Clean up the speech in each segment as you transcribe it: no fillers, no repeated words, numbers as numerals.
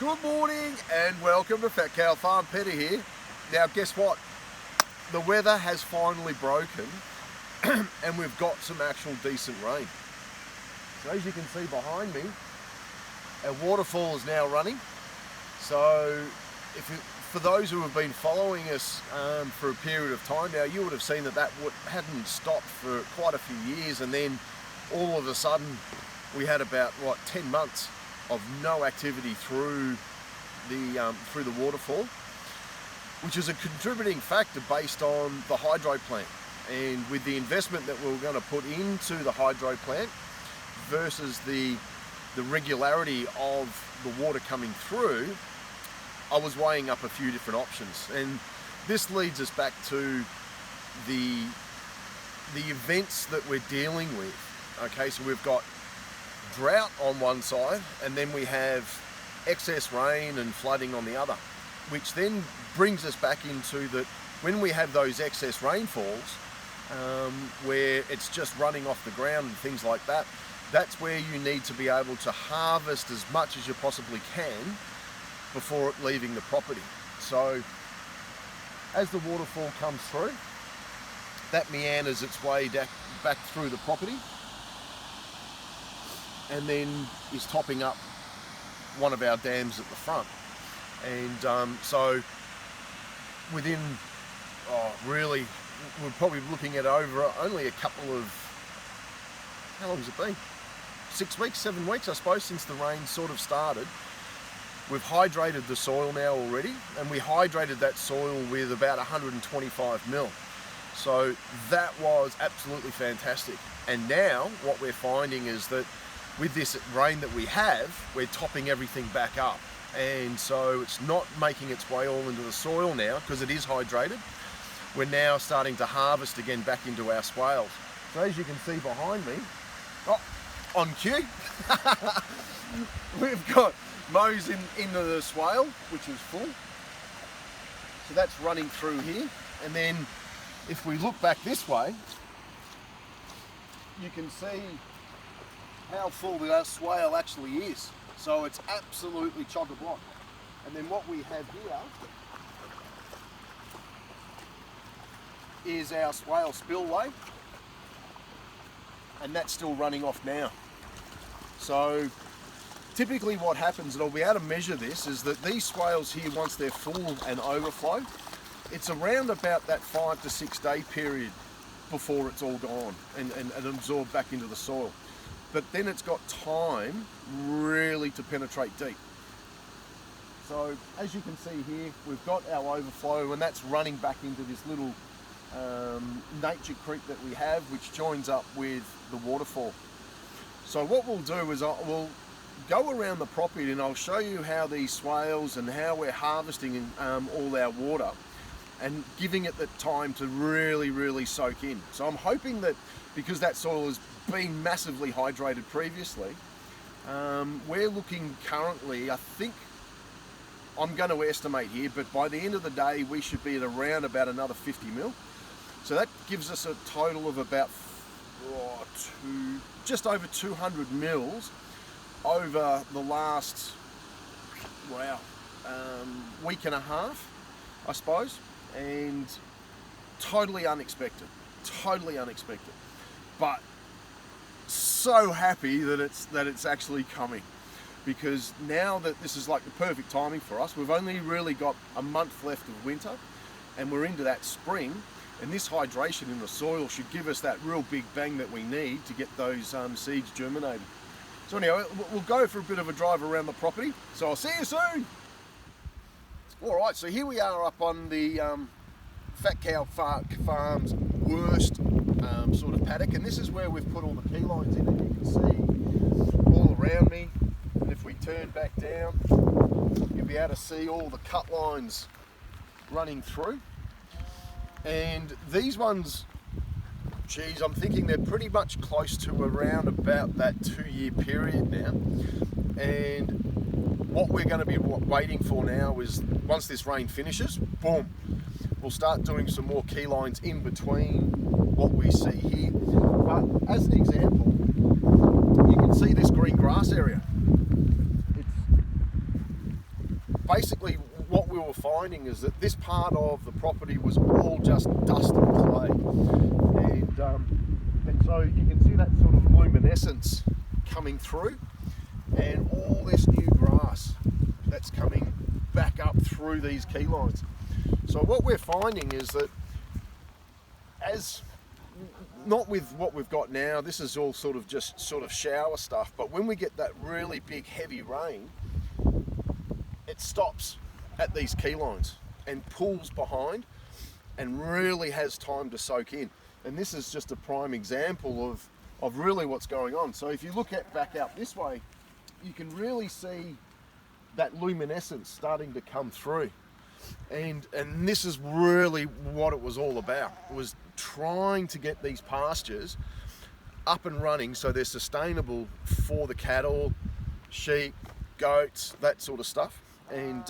Good morning and welcome to Fat Cow Farm. Peter here. Now guess what? The weather has finally broken and we've got some actual decent rain. So as you can see behind me, our waterfall is now running. So for those who have been following us for a period of time now, you would have seen that hadn't stopped for quite a few years, and then all of a sudden we had about 10 months of no activity through the waterfall, which is a contributing factor based on the hydro plant. And with the investment that we're going to put into the hydro plant versus the regularity of the water coming through, I was weighing up a few different options. And this leads us back to the events that we're dealing with. Okay, so we've got drought on one side, and then we have excess rain and flooding on the other, which then brings us back into that when we have those excess rainfalls where it's just running off the ground and things like that, that's where you need to be able to harvest as much as you possibly can before it leaving the property. So as the waterfall comes through, that meanders its way back through the property and then is topping up one of our dams at the front. And so within, really, we're probably looking at over only a couple of, how long has it been? 6 weeks, 7 weeks, I suppose, since the rain sort of started. We've hydrated the soil now already, and we hydrated that soil with about 125 mil. So that was absolutely fantastic. And now what we're finding is that with this rain that we have, we're topping everything back up. And so it's not making its way all into the soil now because it is hydrated. We're now starting to harvest again back into our swales. So as you can see behind me, on cue, we've got mows into the swale, which is full. So that's running through here. And then if we look back this way, you can see how full the swale actually is. So it's absolutely chock-a-block. And then what we have here is our Swale Spillway, and that's still running off now. So typically what happens, and I'll be able to measure this, is that these swales here, once they're full and overflow, it's around about that 5 to 6 day period before it's all gone and absorbed back into the soil. But then it's got time really to penetrate deep. So as you can see here, we've got our overflow, and that's running back into this little nature creek that we have, which joins up with the waterfall. So what we'll do is we'll go around the property and I'll show you how these swales and how we're harvesting all our water and giving it the time to really soak in. So I'm hoping that because that soil has been massively hydrated previously, we're looking currently, I think, I'm going to estimate here, but by the end of the day we should be at around about another 50 mil. So that gives us a total of about just over 200 mils over the last week and a half, I suppose. And totally unexpected, but so happy that it's actually coming, because now that this is like the perfect timing for us. We've only really got a month left of winter and we're into that spring, and this hydration in the soil should give us that real big bang that we need to get those seeds germinated. So anyway, we'll go for a bit of a drive around the property, so I'll see you soon. Alright, so here we are up on the Fat Cow Farm's worst sort of paddock, and this is where we've put all the keylines in, and you can see all around me. And if we turn back down, you'll be able to see all the cut lines running through. And these ones, geez, I'm thinking they're pretty much close to around about that 2-year period now. And what we're going to be waiting for now is once this rain finishes, boom, we'll start doing some more key lines in between what we see here. But as an example, you can see this green grass area. finding is that this part of the property was all just dust and clay, and so you can see that sort of luminescence coming through, and all this new grass that's coming back up through these key lines. So what we're finding is that, as not with what we've got now, this is all sort of shower stuff, but when we get that really big heavy rain, it stops at these key lines and pulls behind and really has time to soak in. And this is just a prime example of really what's going on. So if you look back out this way, you can really see that luminescence starting to come through. And this is really what it was all about. It was trying to get these pastures up and running so they're sustainable for the cattle, sheep, goats, that sort of stuff. And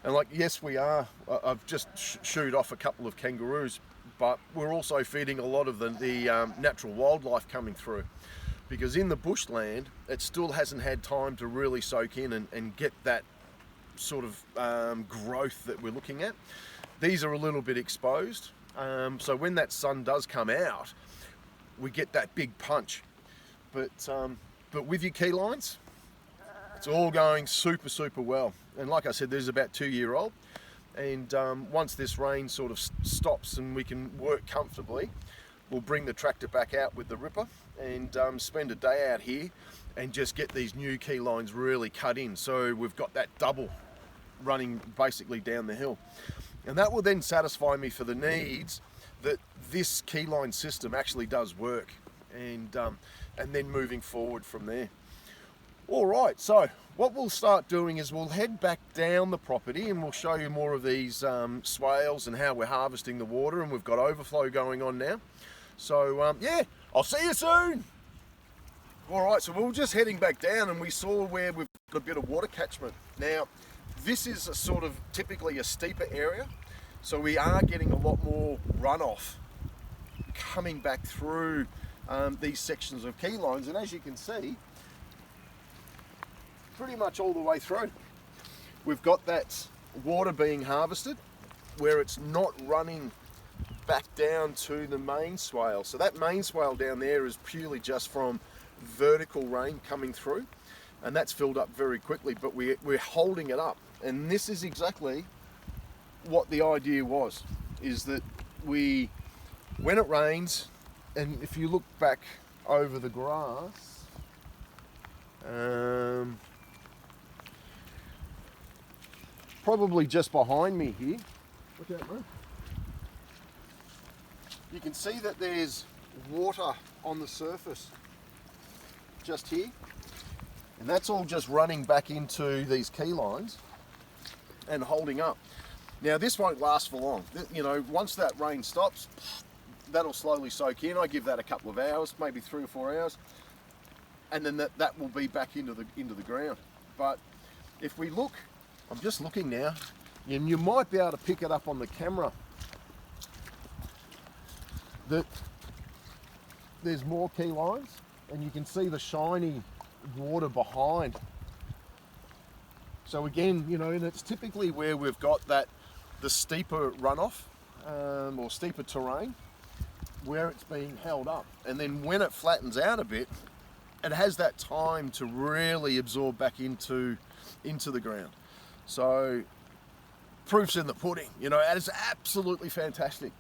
like, yes, we are. I've just shooed off a couple of kangaroos, but we're also feeding a lot of the natural wildlife coming through, because in the bushland, it still hasn't had time to really soak in and get that sort of growth that we're looking at. These are a little bit exposed, so when that sun does come out, we get that big punch. But with your key lines, it's all going super well. And like I said, there's about 2-year-old, and once this rain sort of stops and we can work comfortably, we'll bring the tractor back out with the ripper and spend a day out here and just get these new key lines really cut in, so we've got that double running basically down the hill. And that will then satisfy me for the needs that this keyline system actually does work, and then moving forward from there. All right, so what we'll start doing is we'll head back down the property and we'll show you more of these swales and how we're harvesting the water, and we've got overflow going on now. So yeah, I'll see you soon. All right, so we're just heading back down, and we saw where we've got a bit of water catchment. Now, this is a sort of typically a steeper area, so we are getting a lot more runoff coming back through these sections of key lines, and as you can see, pretty much all the way through, we've got that water being harvested where it's not running back down to the main swale. So that main swale down there is purely just from vertical rain coming through, and that's filled up very quickly, but we're holding it up. And this is exactly what the idea was, is that when it rains, and if you look back over the grass, probably just behind me here, look out, mate. You can see that there's water on the surface just here, and that's all just running back into these key lines and holding up. Now this won't last for long. You know, once that rain stops, that'll slowly soak in. I give that a couple of hours, maybe 3 or 4 hours, and then that will be back into the ground. But if we look, I'm just looking now, and you might be able to pick it up on the camera, that there's more key lines, and you can see the shiny water behind. So again, you know, and it's typically where we've got the steeper runoff or steeper terrain where it's being held up, and then when it flattens out a bit, it has that time to really absorb back into the ground. So proof's in the pudding, you know, and it's absolutely fantastic.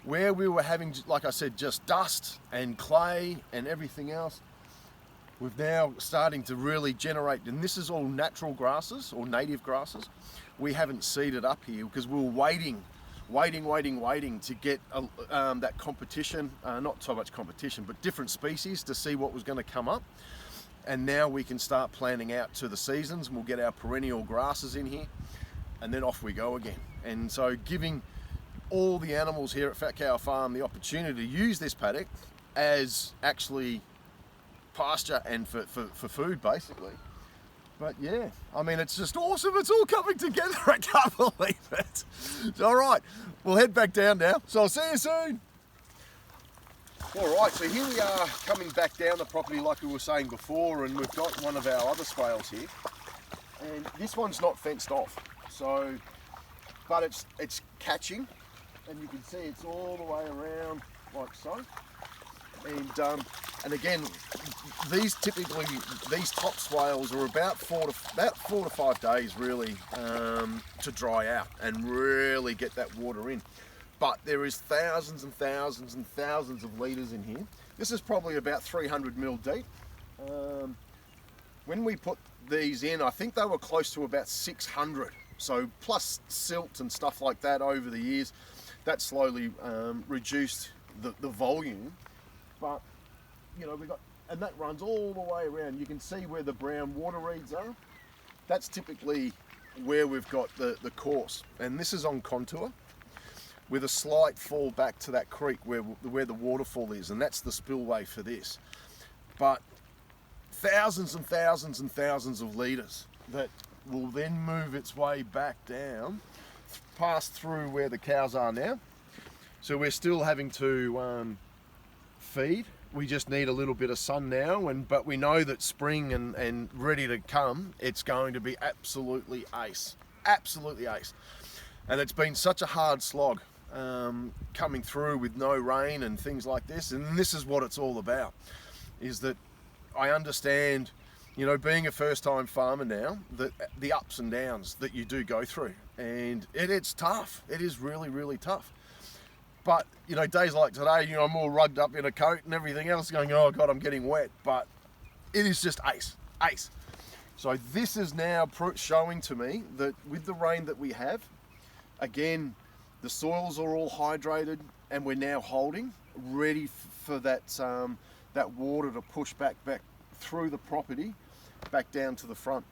Where we were having, like I said, just dust and clay and everything else, we've now starting to really generate, and this is all natural grasses or native grasses. We haven't seeded up here because we were waiting to get that competition, not so much competition, but different species to see what was going to come up. And now we can start planning out to the seasons, and we'll get our perennial grasses in here, and then off we go again. And so giving all the animals here at Fat Cow Farm the opportunity to use this paddock as actually pasture and for food, basically. But yeah, I mean, it's just awesome. It's all coming together. I can't believe it. All right, we'll head back down now. So I'll see you soon. All right, so here we are coming back down the property like we were saying before, and we've got one of our other swales here. And this one's not fenced off. So but it's catching, and you can see it's all the way around like so. And again, these top swales are about 4 to 5 days really to dry out and really get that water in. But there is thousands and thousands and thousands of litres in here. This is probably about 300 mil deep. When we put these in, I think they were close to about 600. So plus silt and stuff like that over the years, that slowly reduced the volume. But you know, and that runs all the way around. You can see where the brown water reeds are. That's typically where we've got the course, and this is on contour with a slight fall back to that creek where the waterfall is, and that's the spillway for this. But thousands and thousands and thousands of litres that will then move its way back down, pass through where the cows are now. So we're still having to feed. We just need a little bit of sun now, but we know that spring and ready to come, it's going to be absolutely ace. Absolutely ace. And it's been such a hard slog coming through with no rain and things like this, and this is what it's all about, is that I understand, you know, being a first-time farmer now, that the ups and downs that you do go through, and it's tough. It is really, really tough. But, you know, days like today, you know, I'm all rugged up in a coat and everything else going, oh God, I'm getting wet. But it is just ace, ace. So this is now showing to me that with the rain that we have, again, the soils are all hydrated and we're now holding, ready for that, that water to push back through the property, back down to the front.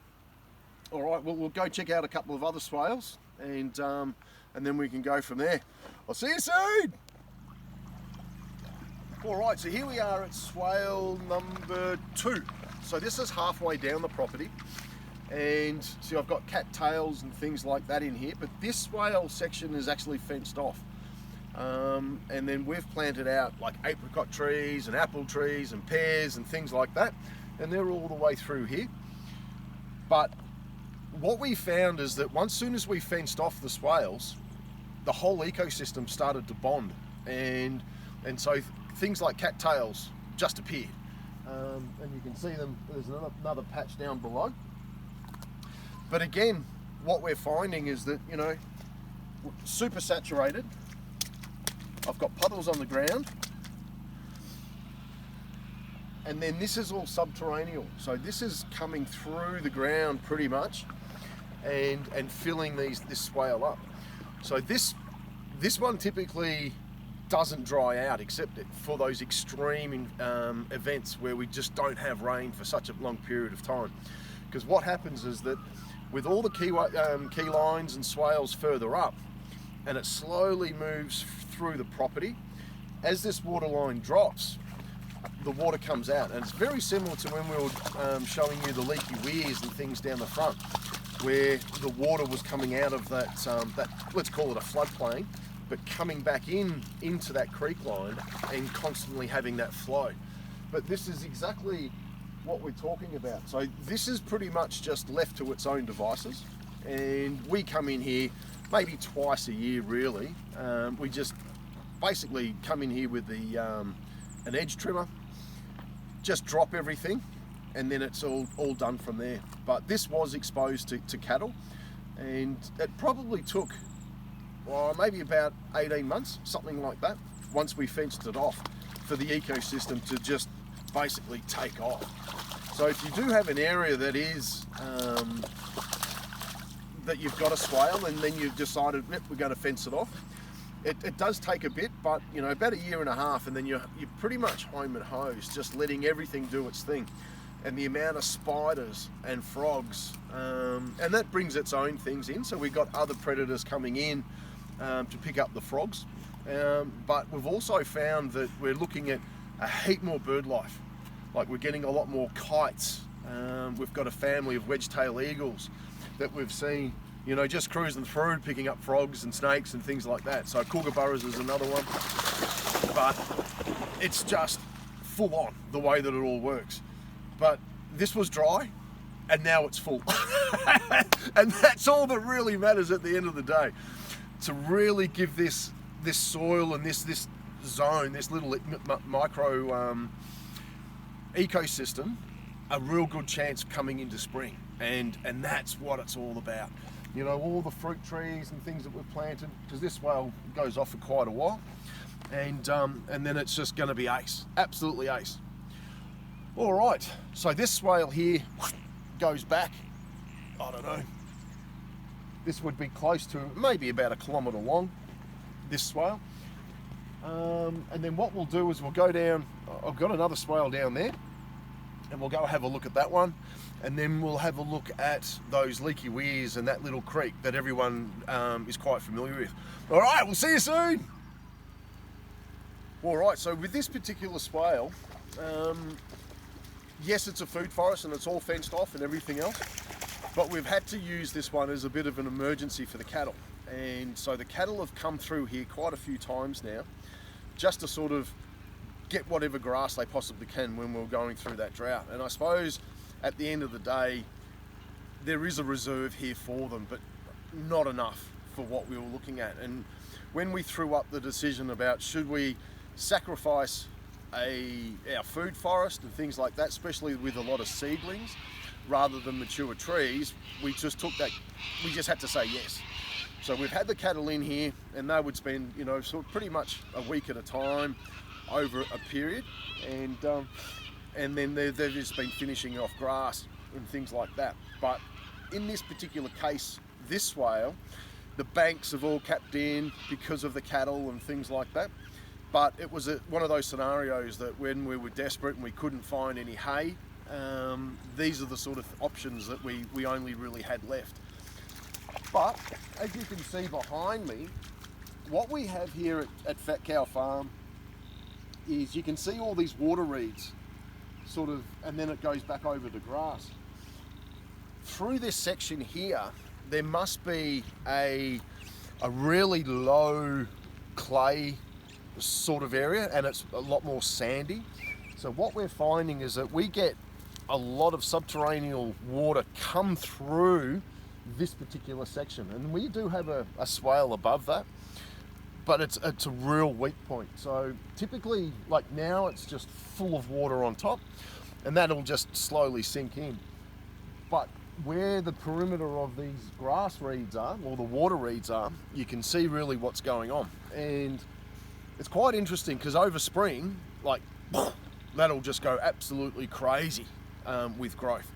All right, well, we'll go check out a couple of other swales and then we can go from there. I'll see you soon. All right, so here we are at swale number 2. So this is halfway down the property, and see, I've got cattails and things like that in here, but this swale section is actually fenced off. And then we've planted out like apricot trees and apple trees and pears and things like that, and they're all the way through here. But what we found is that soon as we fenced off the swales, the whole ecosystem started to bond, and so things like cattails just appeared, and you can see them. There's another patch down below. But again, what we're finding is that, you know, super saturated. I've got puddles on the ground, and then this is all subterranean, so this is coming through the ground pretty much and filling this swale up. So this one typically doesn't dry out except for those extreme events where we just don't have rain for such a long period of time. Because what happens is that with all the keylines and swales further up, and it slowly moves through the property, as this water line drops, the water comes out. And it's very similar to when we were showing you the leaky weirs and things down the front, where the water was coming out of that let's call it a floodplain, but coming back into that creek line and constantly having that flow. But this is exactly what we're talking about. So this is pretty much just left to its own devices, and we come in here maybe twice a year really. We just basically come in here with an edge trimmer, just drop everything, and then it's all done from there. But this was exposed to cattle, and it probably took maybe about 18 months, something like that, once we fenced it off, for the ecosystem to just basically take off. So if you do have an area that is that you've got a swale and then you've decided, yep, we're going to fence it off, it does take a bit, but you know, about a year and a half, and then you're pretty much home and hose, just letting everything do its thing. And the amount of spiders and frogs, and that brings its own things in. So we've got other predators coming in to pick up the frogs. But we've also found that we're looking at a heap more bird life. Like we're getting a lot more kites. We've got a family of wedge-tailed eagles that we've seen, you know, just cruising through, picking up frogs and snakes and things like that. So kookaburras is another one. But it's just full on the way that it all works. But this was dry, and now it's full. And that's all that really matters at the end of the day. to really give this soil and this zone, this little micro ecosystem, a real good chance of coming into spring. And that's what it's all about. You know, all the fruit trees and things that we've planted, because this swale goes off for quite a while, and then it's just going to be ace, absolutely ace. All right, so this swale here goes back, I don't know, this would be close to maybe about 1 kilometre long, this swale. And then what we'll do is we'll go down, I've got another swale down there, and we'll go have a look at that one, and then we'll have a look at those leaky weirs and that little creek that everyone is quite familiar with. All right, we'll see you soon. All right, so with this particular swale, yes, it's a food forest and it's all fenced off and everything else, but we've had to use this one as a bit of an emergency for the cattle. And so the cattle have come through here quite a few times now, just to sort of get whatever grass they possibly can when we're going through that drought. And I suppose at the end of the day, there is a reserve here for them, but not enough for what we were looking at. And when we threw up the decision about should we sacrifice our food forest and things like that, especially with a lot of seedlings rather than mature trees, we just had to say yes. So we've had the cattle in here, and they would spend, you know, sort of pretty much a week at a time over a period, and then they've just been finishing off grass and things like that. But in this particular case, this swale, the banks have all capped in because of the cattle and things like that. But it was one of those scenarios that when we were desperate and we couldn't find any hay, these are the sort of options that we only really had left. But as you can see behind me, what we have here at Fat Cow Farm is you can see all these water reeds sort of, and then it goes back over to grass. Through this section here, there must be a really low clay sort of area, and it's a lot more sandy. So what we're finding is that we get a lot of subterranean water come through this particular section, and we do have a swale above that, but it's a real weak point. So typically, like now, it's just full of water on top, and that'll just slowly sink in. But where the perimeter of these grass reeds are, or the water reeds are, you can see really what's going on. And it's quite interesting because over spring, like, that'll just go absolutely crazy with growth.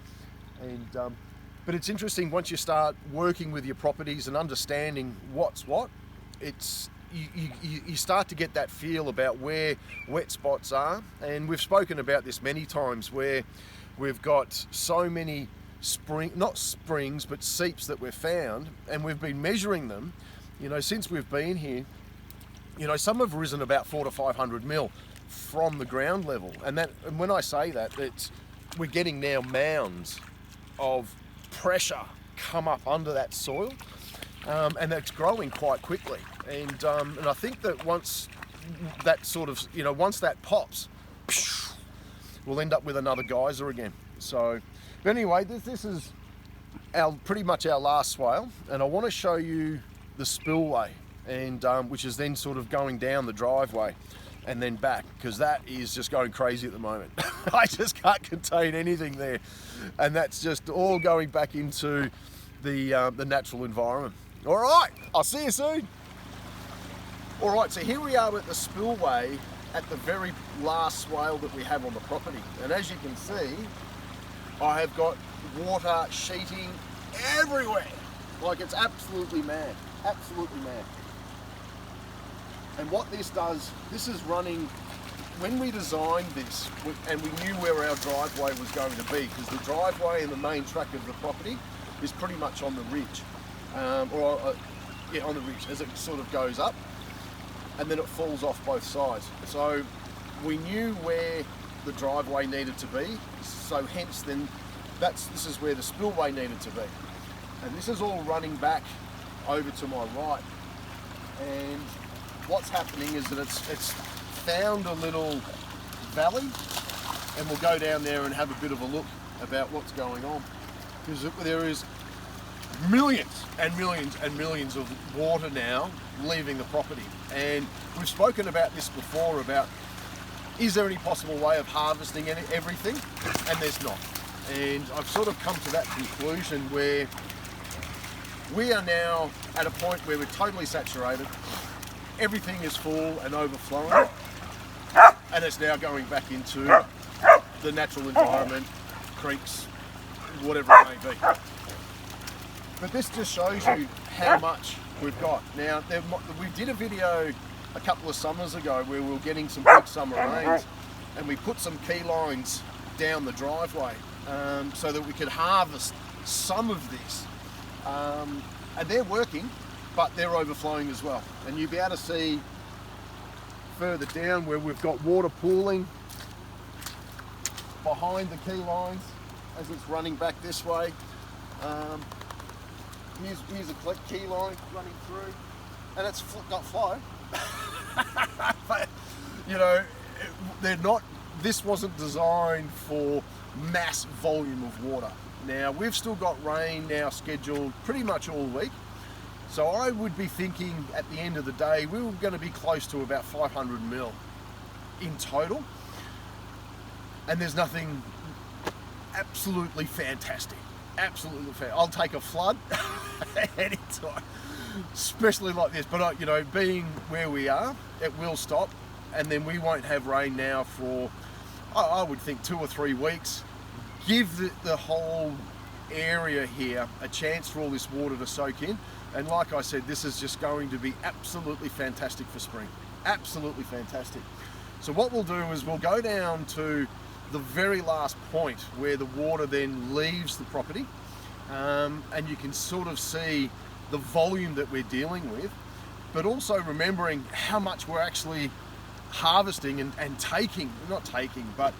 And but it's interesting once you start working with your properties and understanding what's what, it's you start to get that feel about where wet spots are. And we've spoken about this many times, where we've got so many not springs, but seeps that we've found, and we've been measuring them, you know, since we've been here. You know, some have risen about 400 to 500 mil from the ground level, and when I say that, we're getting now mounds of pressure come up under that soil, and it's growing quite quickly. And I think that once that sort of, you know, once that pops, we'll end up with another geyser again. So, but anyway, this is pretty much our last swale, and I want to show you the spillway, and which is then sort of going down the driveway and then back, because that is just going crazy at the moment. I just can't contain anything there, and that's just all going back into the natural environment. All right, I'll see you soon. All right, so here we are at the spillway at the very last swale that we have on the property, and as you can see, I have got water sheeting everywhere. Like, it's absolutely mad, absolutely mad. And what this does, this is running, when we designed this, and we knew where our driveway was going to be, because the driveway and the main track of the property is pretty much on the ridge, on the ridge as it sort of goes up, and then it falls off both sides. So we knew where the driveway needed to be, so hence then this is where the spillway needed to be. And this is all running back over to my right, and what's happening is that it's found a little valley, and we'll go down there and have a bit of a look about what's going on, because there is millions and millions and millions of water now leaving the property. And we've spoken about this before, about is there any possible way of harvesting everything? And there's not. And I've sort of come to that conclusion where we are now at a point where we're totally saturated. Everything is full and overflowing. And it's now going back into the natural environment, creeks, whatever it may be. But this just shows you how much we've got. Now, we did a video a couple of summers ago where we were getting some big summer rains, and we put some keylines down the driveway so that we could harvest some of this. And they're working, but they're overflowing as well. And you'll be able to see further down where we've got water pooling behind the key lines as it's running back this way. Here's a key line running through, and it's got flow. But, you know, they're not. This wasn't designed for mass volume of water. Now, we've still got rain now scheduled pretty much all week. So I would be thinking at the end of the day, we were going to be close to about 500 mil in total. And there's nothing absolutely fantastic. Absolutely fantastic. I'll take a flood anytime, especially like this. But, you know, being where we are, it will stop. And then we won't have rain now for, I would think, 2 or 3 weeks. Give the whole area here a chance for all this water to soak in. And like I said, this is just going to be absolutely fantastic for spring. Absolutely fantastic. So what we'll do is we'll go down to the very last point where the water then leaves the property. And you can sort of see the volume that we're dealing with, but also remembering how much we're actually harvesting and taking, not taking, but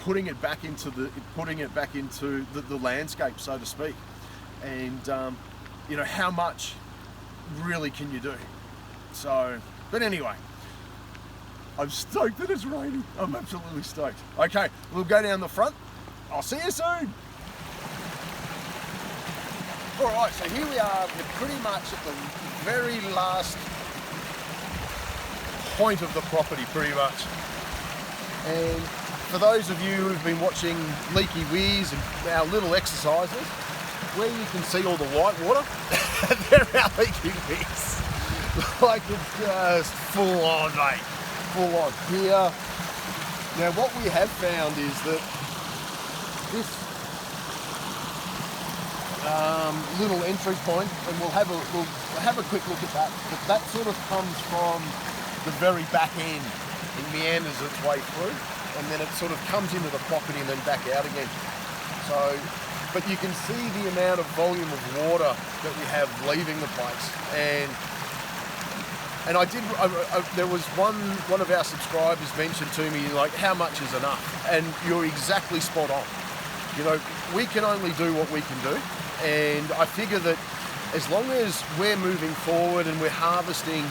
putting it back into the landscape, so to speak. And you know, how much really can you do? So, but anyway, I'm stoked that it's raining. I'm absolutely stoked. Okay, we'll go down the front. I'll see you soon. All right, so here we are. We're pretty much at the very last point of the property, pretty much. And for those of you who've been watching Leaky Weirs and our little exercises, where you can see all the white water, they're our leaky weirs. Like, it's just full on, mate. Full on here. Now, what we have found is that this little entry point, and we'll have a quick look at that, but that sort of comes from the very back end. It meanders its way through, and then it sort of comes into the property and then back out again. So, but you can see the amount of volume of water that we have leaving the place. And there was one of our subscribers mentioned to me, like, how much is enough? And you're exactly spot on. You know, we can only do what we can do. And I figure that as long as we're moving forward and we're harvesting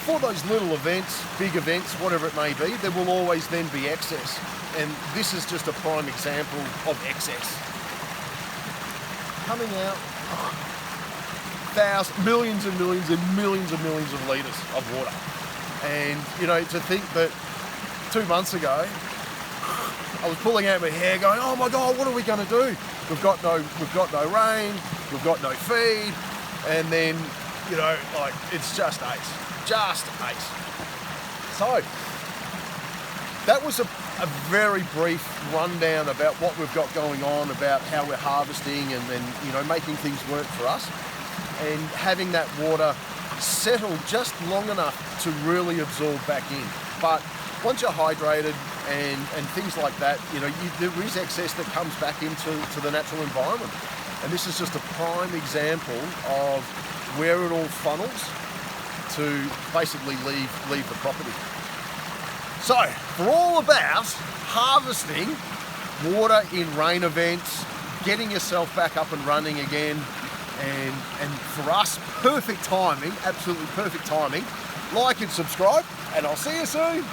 for those little events, big events, whatever it may be, there will always then be excess. And this is just a prime example of excess. Coming out, millions and millions and millions and millions of litres of water. And, you know, to think that 2 months ago, I was pulling out my hair going, oh my God, what are we going to do? We've got no rain, we've got no feed, and then, you know, like, it's just ace. Just ace. So, that was a very brief rundown about what we've got going on, about how we're harvesting and you know, making things work for us, and having that water settle just long enough to really absorb back in. But once you're hydrated and things like that, you know, there is excess that comes back into the natural environment. And this is just a prime example of where it all funnels to basically leave the property. So, for all about harvesting water in rain events, getting yourself back up and running again, and for us, perfect timing, absolutely perfect timing. Like and subscribe, and I'll see you soon.